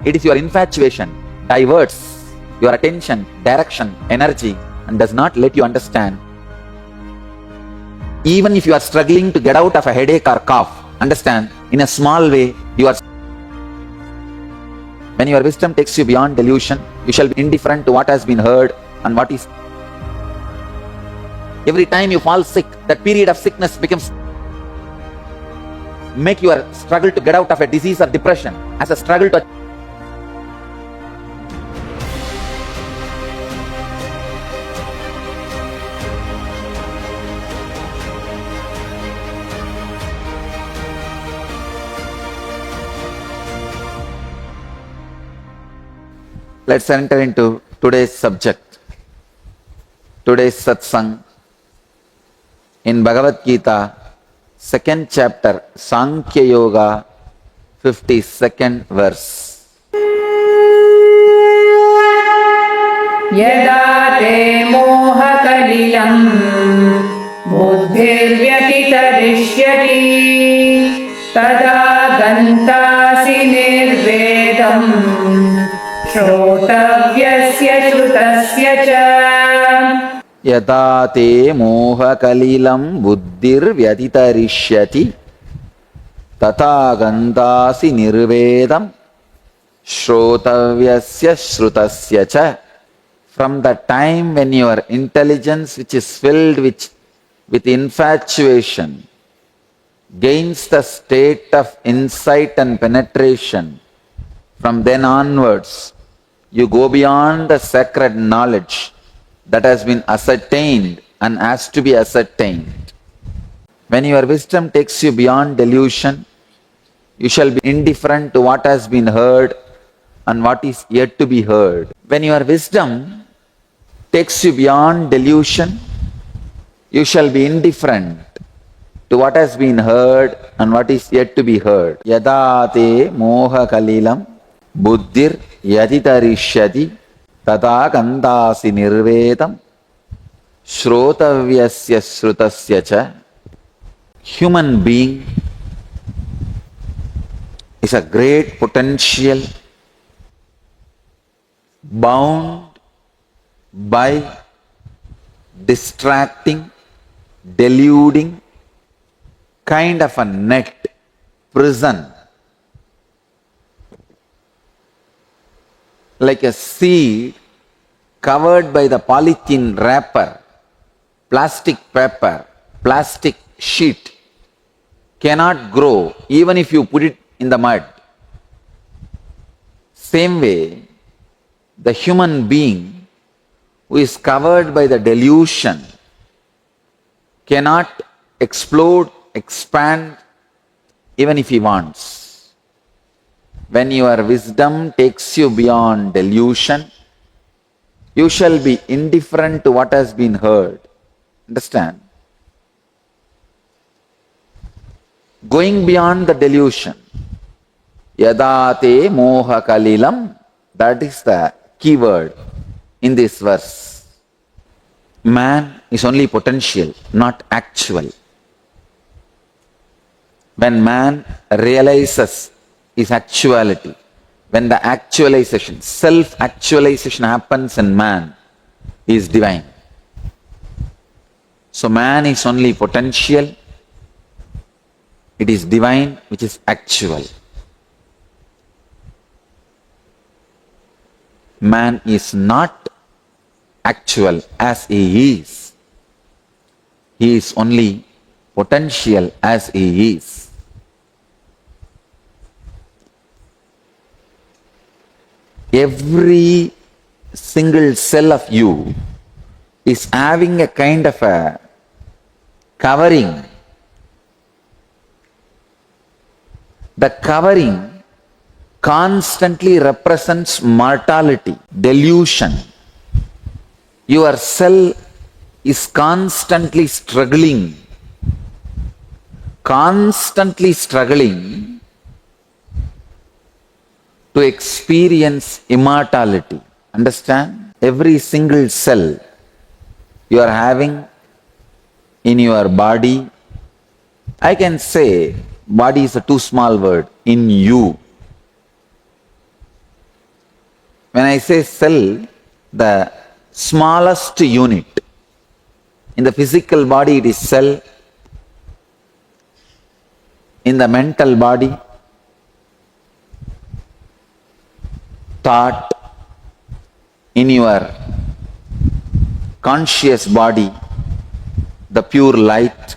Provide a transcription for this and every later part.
It is your infatuation diverts your attention, direction, energy, and does not let you understand. Even if you are struggling to get out of a headache or cough, understand, in a small way, you are. When your wisdom takes you beyond delusion, you shall be indifferent to what has been heard and what is. Every time you fall sick, that period of sickness becomes make your struggle to get out of a disease or depression as a struggle to. Let's enter into today's subject, today's satsang. In Bhagavad Gita, 2nd chapter, Sankhya Yoga, 52nd verse. Yada te moha kalilam buddhirvyatitarishhyati tada gantasi nirvedam shrotavyasya shrutasya cha. Yada te moha kalilam buddhir vyatitarishyati tata gandasi nirvedam shrotavyasya shrutasya cha. From the time when your intelligence, which is filled with infatuation, gains the state of insight and penetration, from then onwards, you go beyond the sacred knowledge that has been ascertained and has to be ascertained. When your wisdom takes you beyond delusion, you shall be indifferent to what has been heard and what is yet to be heard. When your wisdom takes you beyond delusion, you shall be indifferent to what has been heard and what is yet to be heard. Yada te moha kalilam buddhir yaditarishyati tata gandasi nirvedam shrotavyasya shrutasya cha. Human being is a great potential bound by distracting, deluding kind of a net, prison. Like a seed covered by the polythene wrapper, plastic paper, plastic sheet, cannot grow even if you put it in the mud. Same way, the human being who is covered by the delusion cannot explode, expand, even if he wants. When your wisdom takes you beyond delusion, you shall be indifferent to what has been heard. Understand? Going beyond the delusion, yada te moha kalilam, that is the key word in this verse. Man is only potential, not actual. When man realizes his actuality, when the actualization, self-actualization happens in man, he is divine. So man is only potential, it is divine which is actual. Man is not actual as he is. He is only potential as he is. Every single cell of you is having a kind of a covering. The covering constantly represents mortality, delusion. Your cell is constantly struggling to experience immortality. Understand? Every single cell you are having in your body, I can say body is a too small word, in you. When I say cell, the smallest unit. In the physical body it is cell. In the mental body, thought. In your conscious body, the pure light.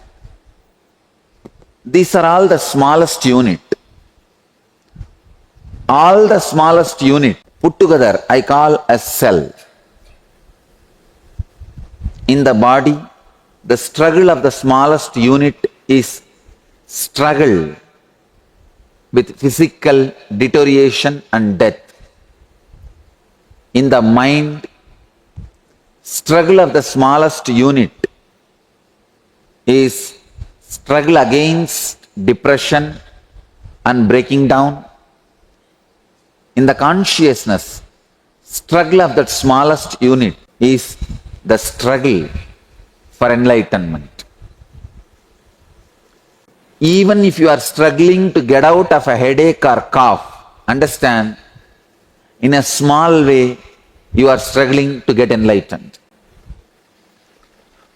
These are all the smallest unit. All the smallest unit put together I call a cell. In the body, the struggle of the smallest unit is struggle with physical deterioration and death. In the mind, struggle of the smallest unit is struggle against depression and breaking down. In the consciousness, struggle of that smallest unit is the struggle for enlightenment. Even if you are struggling to get out of a headache or cough, understand, in a small way, you are struggling to get enlightened.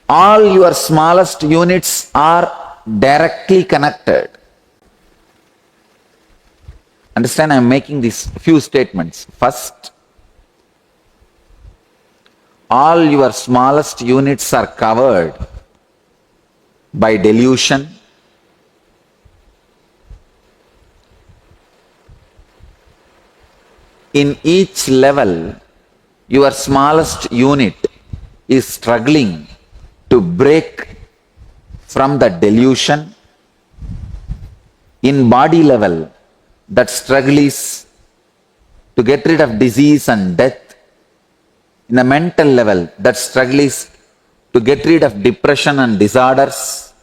All your smallest units are directly connected. Understand, I am making these few statements. First, all your smallest units are covered by delusion. In each level, your smallest unit is struggling to break from the delusion. In body level, that struggle is to get rid of disease and death. In the mental level, that struggle is to get rid of depression and disorders.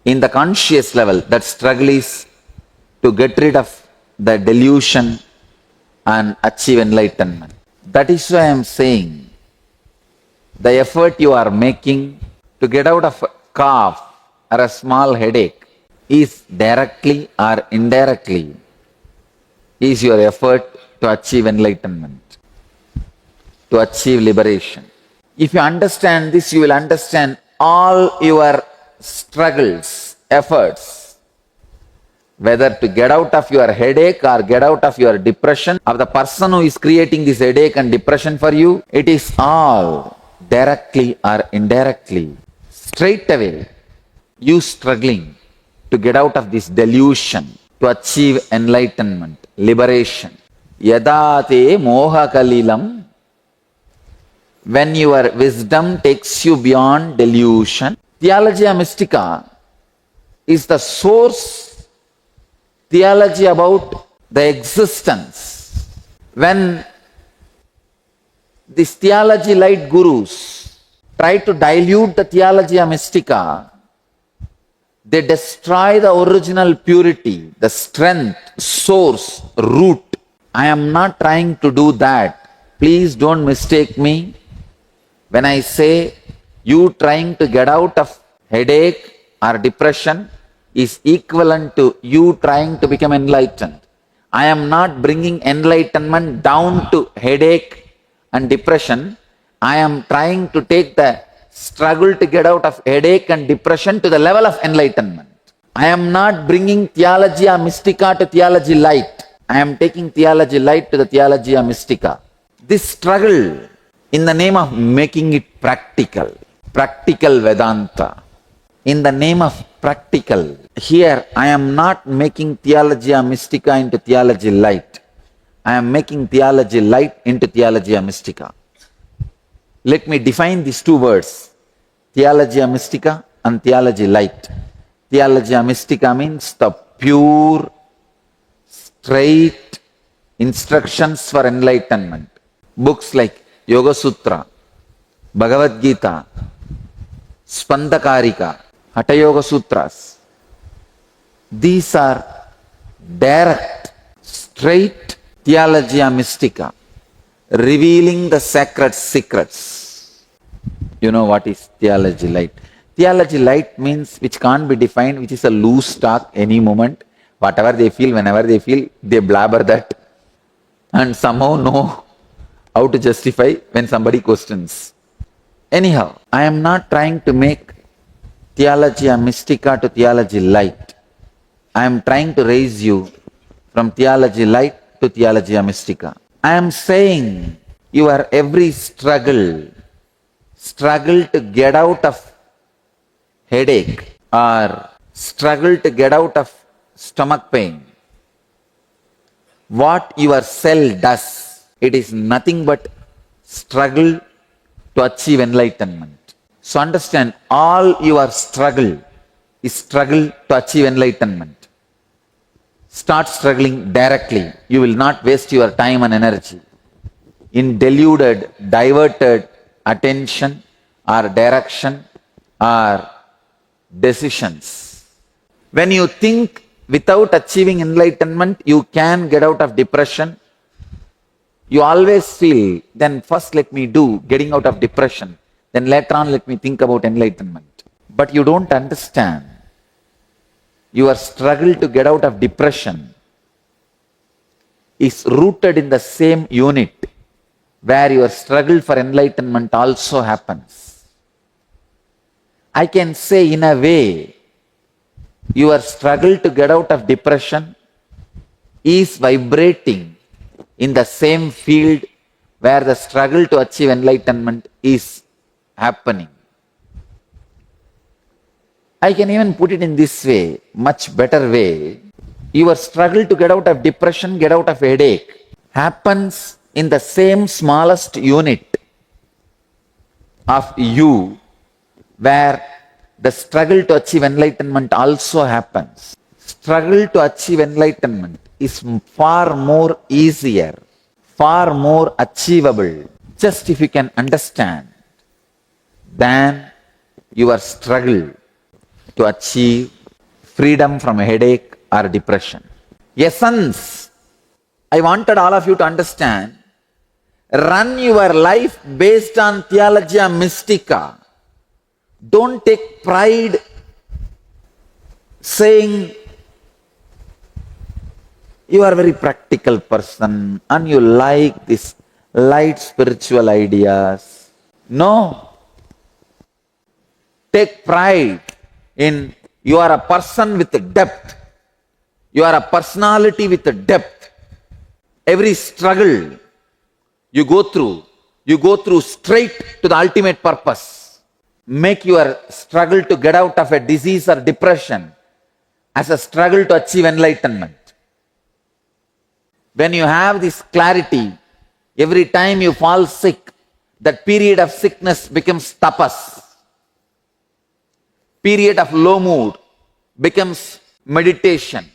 In the conscious level, that struggle is to get rid of the delusion and achieve enlightenment. That is why I am saying, the effort you are making to get out of a cough or a small headache is directly or indirectly is your effort to achieve enlightenment, to achieve liberation. If you understand this, you will understand all your struggles, efforts, whether to get out of your headache or get out of your depression, of the person who is creating this headache and depression for you, it is all directly or indirectly, straight away, you struggling to get out of this delusion, to achieve enlightenment, liberation. Yadate moha kalilam, when your wisdom takes you beyond delusion. Theology Mystica is the source theology about the existence. When these theology light gurus try to dilute the Theology Mystica, they destroy the original purity, the strength, source, root. I am not trying to do that. Please don't mistake me when I say you trying to get out of headache or depression is equivalent to you trying to become enlightened. I am not bringing enlightenment down to headache and depression. I am trying to take the struggle to get out of headache and depression to the level of enlightenment. I am not bringing Theology Mystica to Theology Light. I am taking Theology Light to the Theology Mystica. This struggle in the name of making it practical, practical Vedanta, in the name of practical, here I am not making Theology Mystica into Theology Light. I am making Theology Light into Theology Mystica. Let me define these two words, Theology Mystica and Theology Light. Theology Mystica means the pure, straight instructions for enlightenment. Books like Yoga Sutra, Bhagavad Gita, Spandakarika, Hatha Yoga Sutras. These are direct, straight Theology Mystica, revealing the sacred secrets. You know what is Theology Light? Theology Light means which can't be defined, which is a loose talk any moment. Whatever they feel, whenever they feel, they blabber that. And somehow know how to justify when somebody questions. Anyhow, I am not trying to make Theology of Mystica to Theology Light. I am trying to raise you from Theology Light to Theology of Mystica. I am saying your every struggle to get out of headache or struggle to get out of stomach pain, what your cell does, it is nothing but struggle to achieve enlightenment. So understand, all your struggle is struggle to achieve enlightenment. Start struggling directly. You will not waste your time and energy in deluded, diverted attention or direction or decisions. When you think without achieving enlightenment, you can get out of depression. You always feel, then first let me do getting out of depression, then later on let me think about enlightenment. But you don't understand. Your struggle to get out of depression is rooted in the same unit where your struggle for enlightenment also happens. I can say in a way, your struggle to get out of depression is vibrating in the same field where the struggle to achieve enlightenment is happening. I can even put it in this way, much better way. Your struggle to get out of depression, get out of headache, happens in the same smallest unit of you where the struggle to achieve enlightenment also happens. Struggle to achieve enlightenment is far more easier, far more achievable, just if you can understand, than your struggle to achieve freedom from a headache or depression. Essence, I wanted all of you to understand, run your life based on Theology Mystica. Don't take pride saying you are a very practical person and you like this light spiritual ideas. No. Take pride in you are a person with depth. You are a personality with depth. Every struggle you go through straight to the ultimate purpose. Make your struggle to get out of a disease or depression as a struggle to achieve enlightenment. When you have this clarity, every time you fall sick, that period of sickness becomes tapas. Period of low mood becomes meditation.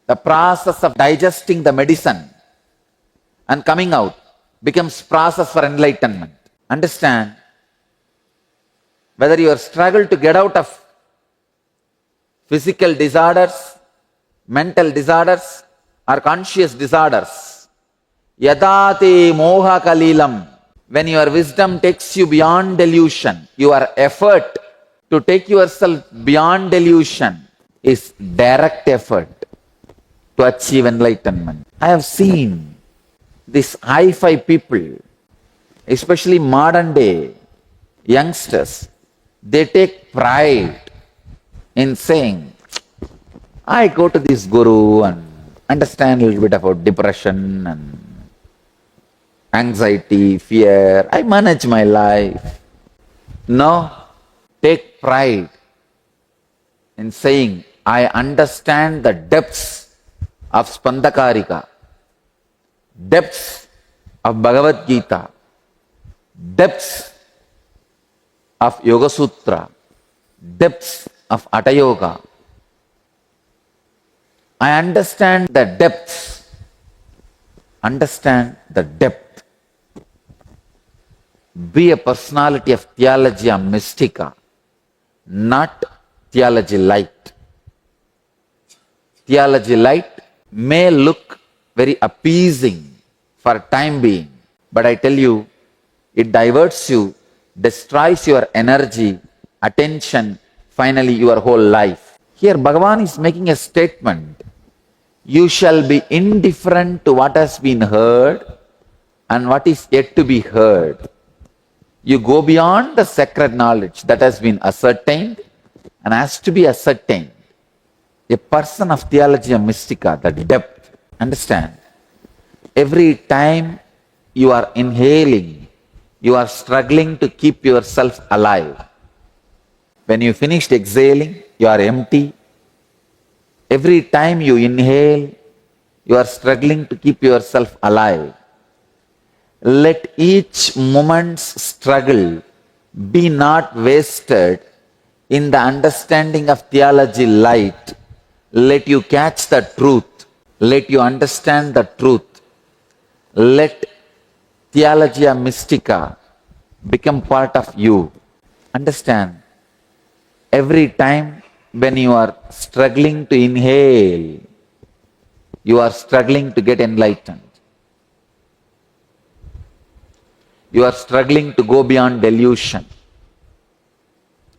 The process of digesting the medicine and coming out becomes process for enlightenment. Understand? Whether your struggle to get out of physical disorders, mental disorders, or conscious disorders, yadate moha kalilam, when your wisdom takes you beyond delusion, your effort to take yourself beyond delusion is direct effort to achieve enlightenment. I have seen these hi-fi people, especially modern day youngsters, they take pride in saying, I go to this guru and understand a little bit about depression and anxiety, fear. I manage my life. No, take pride in saying, I understand the depths of Spandakarika, depths of Bhagavad Gita, depths of Yoga Sutra, depths of Hatha Yoga. I understand the depths. Understand the depth. Be a personality of Theology of Mystica, not Theology Light. Theology Light may look very appeasing for time being, but I tell you, it diverts you, destroys your energy, attention, finally your whole life. Here Bhagavan is making a statement. You shall be indifferent to what has been heard and what is yet to be heard. You go beyond the sacred knowledge that has been ascertained and has to be ascertained. A person of Theology of Mystica, the depth, understand, every time you are inhaling, you are struggling to keep yourself alive. When you finished exhaling, you are empty. Every time you inhale, you are struggling to keep yourself alive. Let each moment's struggle be not wasted in the understanding of theology light. Let you catch the truth. Let you understand the truth. Let Theology of Mystica become part of you. Understand, every time when you are struggling to inhale, you are struggling to get enlightened. You are struggling to go beyond delusion.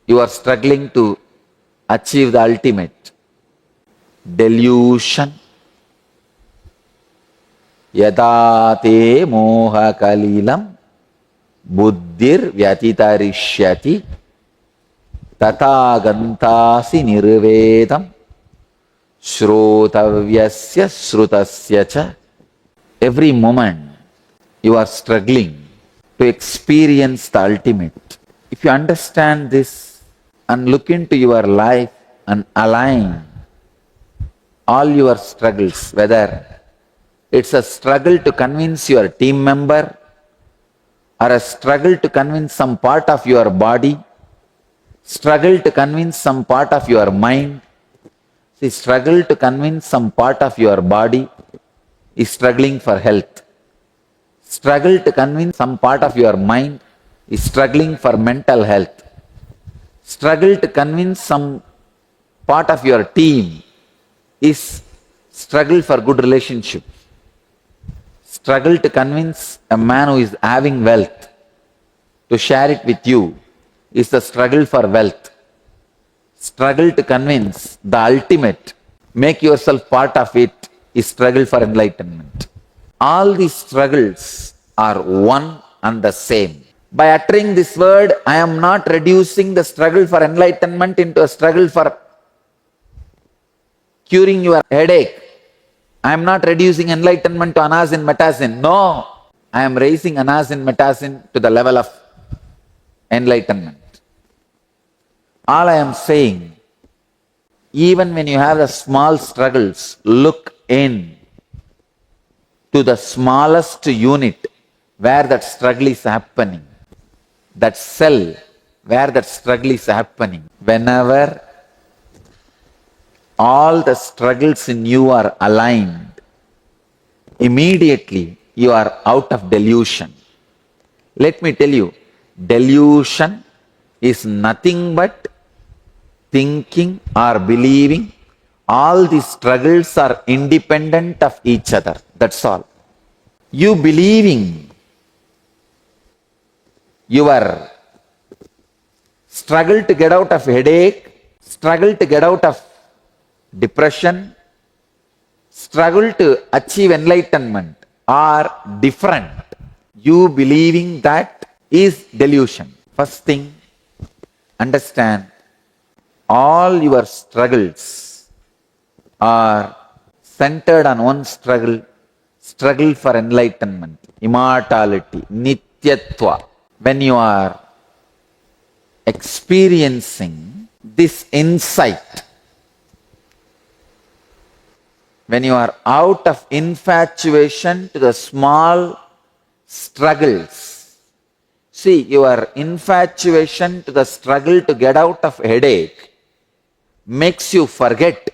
You are struggling to achieve the ultimate. Delusion. Yada te moha kalilam buddhir vyatitarishyati tata gantasi nirvedam shrotavyasya srutasya cha. Every moment you are struggling to experience the ultimate. If you understand this and look into your life and align all your struggles, whether it's a struggle to convince your team member or a struggle to convince some part of your body, struggle to convince some part of your mind. See, struggle to convince some part of your body is struggling for health. Struggle to convince some part of your mind is struggling for mental health. Struggle to convince some part of your team is struggle for good relationship. Struggle to convince a man who is having wealth to share it with you is the struggle for wealth. Struggle to convince the ultimate, make yourself part of it, is struggle for enlightenment. All these struggles are one and the same. By uttering this word, I am not reducing the struggle for enlightenment into a struggle for curing your headache. I am not reducing enlightenment to anasin metasin. No, I am raising anasin metasin to the level of enlightenment. All I am saying, even when you have the small struggles, look in to the smallest unit where that struggle is happening, that cell where that struggle is happening. Whenever all the struggles in you are aligned, immediately you are out of delusion. Let me tell you, delusion is nothing but thinking or believing all these struggles are independent of each other. That's all. You believing your struggle to get out of headache, struggle to get out of depression, struggle to achieve enlightenment are different. You believing that is delusion. First thing, understand, all your struggles are centered on one struggle, struggle for enlightenment, immortality, nityatva. When you are experiencing this insight, when you are out of infatuation to the small struggles, see, your infatuation to the struggle to get out of headache makes you forget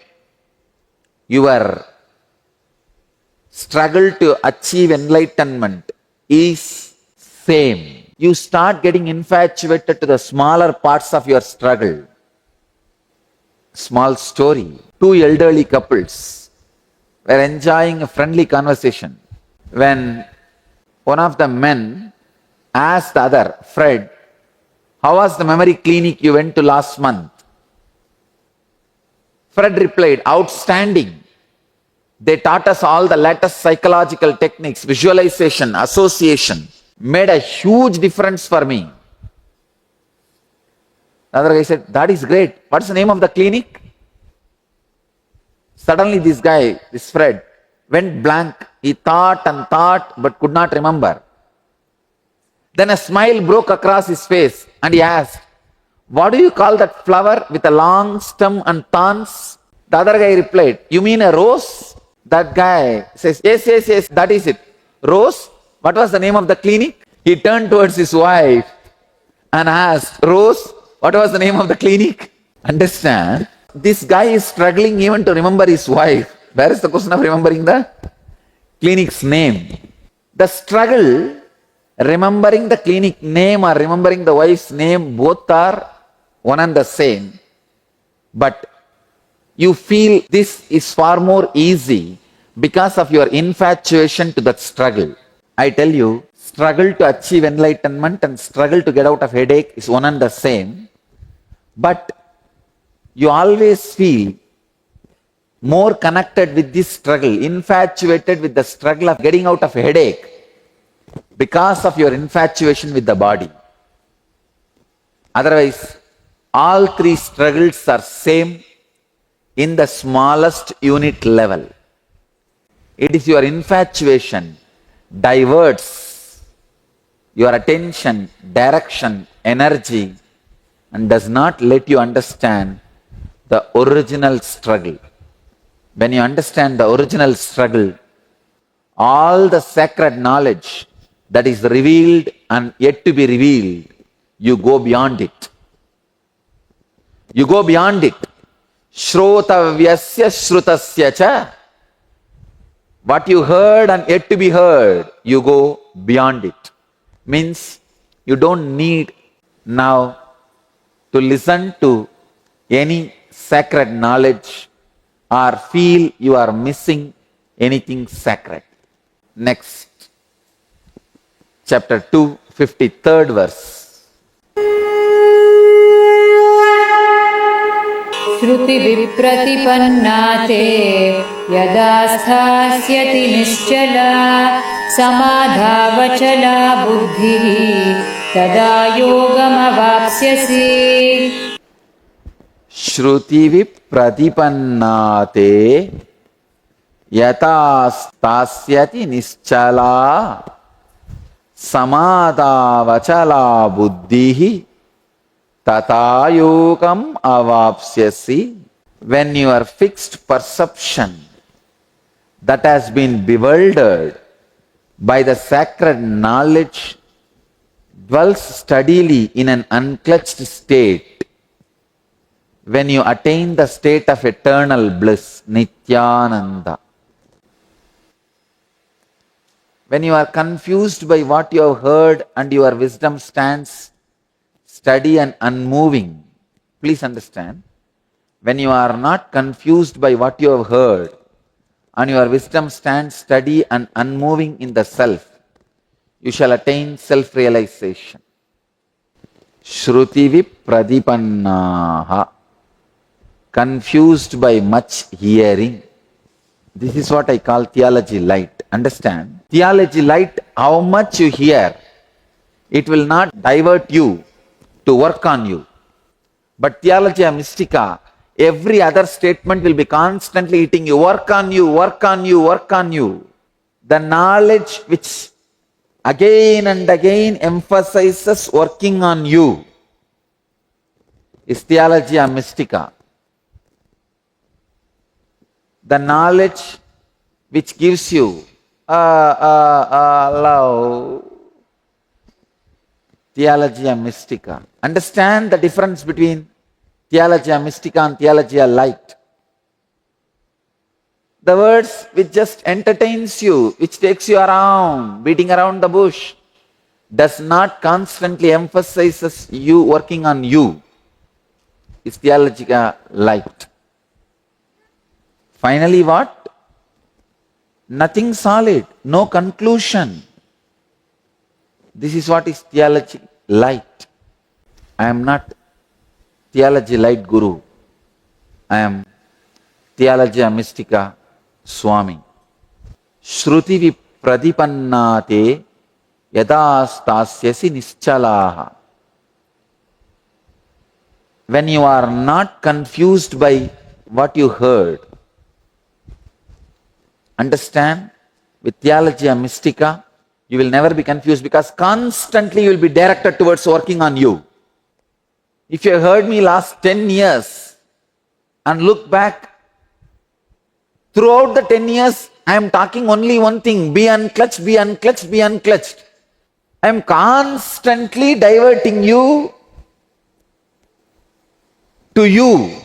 your struggle to achieve enlightenment is same. You start getting infatuated to the smaller parts of your struggle. Small story. Two elderly couples were enjoying a friendly conversation when one of the men asked the other, Fred, how was the memory clinic you went to last month? Fred replied, outstanding. They taught us all the latest psychological techniques, visualization, association. Made a huge difference for me. The other guy said, that is great. What's the name of the clinic? Suddenly this guy, this Fred, went blank. He thought and thought but could not remember. Then a smile broke across his face and he asked, what do you call that flower with a long stem and thorns? The other guy replied, you mean a rose? That guy says, yes, yes, yes, that is it. Rose? What was the name of the clinic? He turned towards his wife and asked, Rose, what was the name of the clinic? Understand? This guy is struggling even to remember his wife. Where is the question of remembering the clinic's name? The struggle, remembering the clinic name or remembering the wife's name, both are one and the same. But you feel this is far more easy because of your infatuation to that struggle. I tell you, struggle to achieve enlightenment and struggle to get out of headache is one and the same. But you always feel more connected with this struggle, infatuated with the struggle of getting out of a headache because of your infatuation with the body. Otherwise, all three struggles are same in the smallest unit level. It is your infatuation diverts your attention, direction, energy, and does not let you understand the original struggle. When you understand the original struggle, all the sacred knowledge that is revealed and yet to be revealed, you go beyond it. You go beyond it. Shrotavyasya shrutasya cha. What you heard and yet to be heard, you go beyond it. Means you don't need now to listen to any sacred knowledge or feel you are missing anything sacred. Next, chapter 2, 53rd verse. श्रुति विप्रतिपन्ना ते यदा स्थास्यति निश्चला समाधावचला बुद्धिः तदा योगमवाप्स्यसि. श्रुति विप्रतिपन्नाते यथा स्थास्यति निश्चला समाधावचला बुद्धिः तथा yogam avapsyasi. When your fixed perception that has been bewildered by the sacred knowledge dwells steadily in an unclutched state, when you attain the state of eternal bliss, Nithyananda. When you are confused by what you have heard and your wisdom stands steady and unmoving, please understand, when you are not confused by what you have heard and your wisdom stands steady and unmoving in the self, you shall attain self-realization. Shruti vipradipannaha, confused by much hearing. This is what I call theology light. Understand? Theology light, how much you hear, it will not divert you to work on you. But Theology of Mystica, every other statement will be constantly hitting you. Work on you, work on you, work on you. The knowledge which again and again emphasizes working on you is Theology of Mystica. The knowledge which gives you love, Theology of Mystica. Understand the difference between Theology of Mystica and Theology of Light. The words which just entertains you, which takes you around, beating around the bush, does not constantly emphasizes you working on you, is Theology of Light. Finally what? Nothing solid, no conclusion. This is what is Theology Light. I am not Theology Light Guru. I am Theology of Mystica Swami. Shruti vipradipannate yada stasyasi nischalaha. When you are not confused by what you heard, understand, with Theology of Mystica, you will never be confused because constantly you will be directed towards working on you. If you have heard me last 10 years and look back, throughout the 10 years, I am talking only one thing: be unclutched, be unclutched, be unclutched. I am constantly diverting you to you.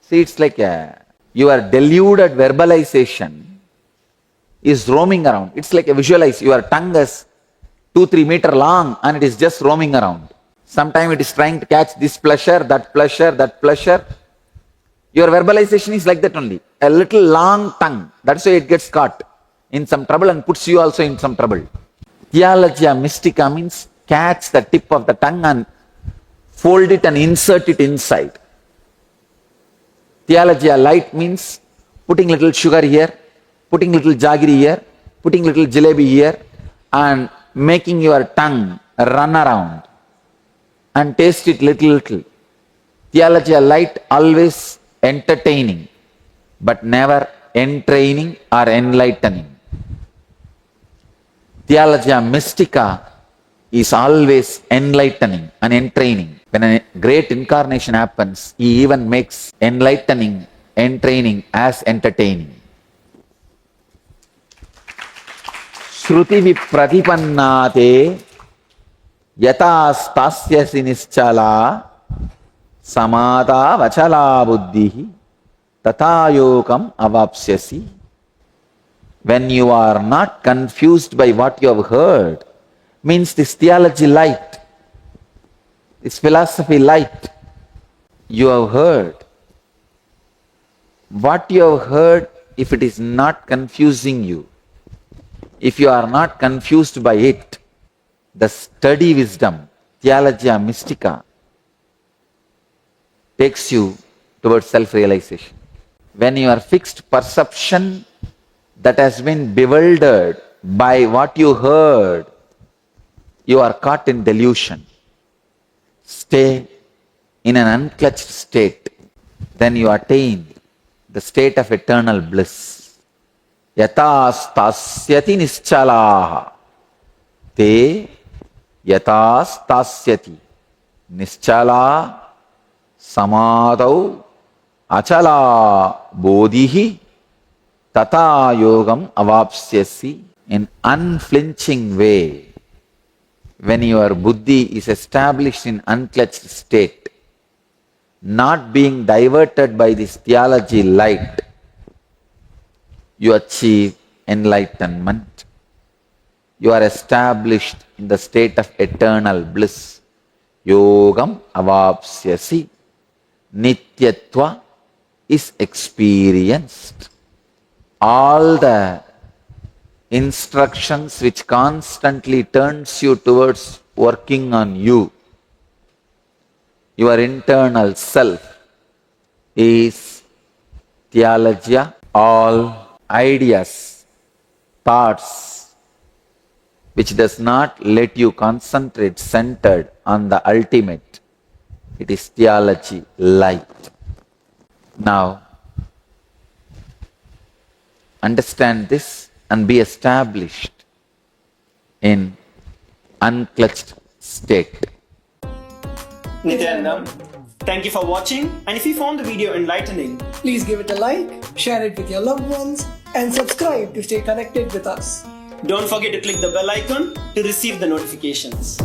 See, it's like your deluded verbalization is roaming around. It's like a visualize. Your tongue is 2-3 meters long and it is just roaming around. Sometimes it is trying to catch this pleasure, that pleasure, that pleasure. Your verbalization is like that only. A little long tongue. That's why it gets caught in some trouble and puts you also in some trouble. Theology of Mystica means catch the tip of the tongue and fold it and insert it inside. Theology of Light means putting little sugar here, putting little jaggery here, putting little jalebi here, and making your tongue run around and taste it little. Theology of Light always entertaining, but never entraining or enlightening. Theology of Mystica is always enlightening and entraining. When a great incarnation happens, he even makes enlightening, entraining as entertaining. Shruti vipradipannate yata stasyasi nischala samada vachala buddhi tata yogam avapsyasi. When you are not confused by what you have heard, means this theology light, this philosophy light you have heard. What you have heard, if it is not confusing you, if you are not confused by it, the study wisdom, Theology of Mystica, takes you towards self-realization. When your fixed perception that has been bewildered by what you heard, you are caught in delusion. Stay in an unclutched state, then you attain the state of eternal bliss. Yata stasyati nischalaha te yata stasyati nischala samadau achala bodhihi tata yogam avapsyasi. In unflinching way, when your buddhi is established in unclutched state, not being diverted by this theology light, you achieve enlightenment. You are established in the state of eternal bliss. Yogam avapsyasi. Nityatva is experienced. All the instructions which constantly turns you towards working on you, your internal self, is theology. All ideas, thoughts, which does not let you concentrate centered on the ultimate, it is theology light. Now, understand this and be established in unclutched state. Nithyanandam, thank you for watching, and if you found the video enlightening, please give it a like, share it with your loved ones, and subscribe to stay connected with us. don't forget to click the bell icon to receive the notifications.